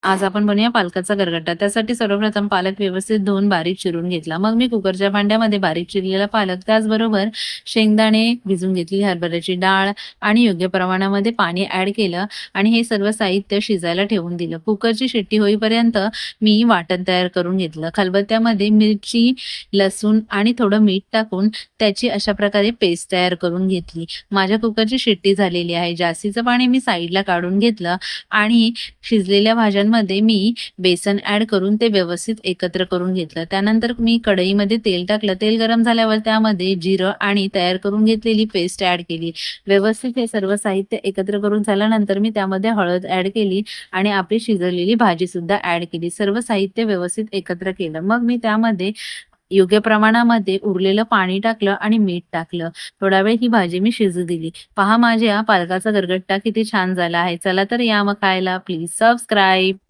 आज आपण बनवूया पालकाचा गरगट्टा. त्यासाठी सर्वप्रथम पालक व्यवस्थित धुवून बारीक चिरून घेतला. मग मी कुकरच्या भांड्यामध्ये बारीक चिरलेला पालक, त्याचबरोबर शेंगदाणे भिजून घेतली, हरभऱ्याची डाळ आणि योग्य प्रमाणामध्ये पाणी ॲड केलं आणि हे सर्व साहित्य शिजायला ठेवून दिलं. कुकरची शिट्टी होईपर्यंत मी वाटण तयार करून घेतलं. खलबत्त्यामध्ये मिरची, लसूण आणि थोडं मीठ टाकून त्याची अशा प्रकारे पेस्ट तयार करून घेतली. माझ्या कुकरची शिट्टी झालेली आहे. जास्तीचं पाणी मी साईडला काढून घेतलं आणि शिजलेल्या भाज्यांमध्ये मी बेसन ॲड करून ते व्यवस्थित एकत्र करून घेतलं. त्यानंतर मी कढईमध्ये तेल टाकलं. तेल गरम झाल्यावर त्यामध्ये जिरं आणि तयार करून घेतलेली पेस्ट ॲड केली. व्यवस्थित हे सर्व साहित्य एकत्र करून झाल्यानंतर मी त्यामध्ये हळद ॲड केली आणि आपली शिजवलेली भाजीसुद्धा ॲड केली. सर्व साहित्य व्यवस्थित एकत्र केलं. मग मी त्यामध्ये योग्य प्रमाणामध्ये उरलेलं पाणी टाकलं आणि मीठ टाकलं. थोडा वेळ ही भाजी मी शिजू दिली. पहा माझ्या पालकाचा गरगट्टा किती छान झाला आहे. चला तर या मग खायला. Please subscribe.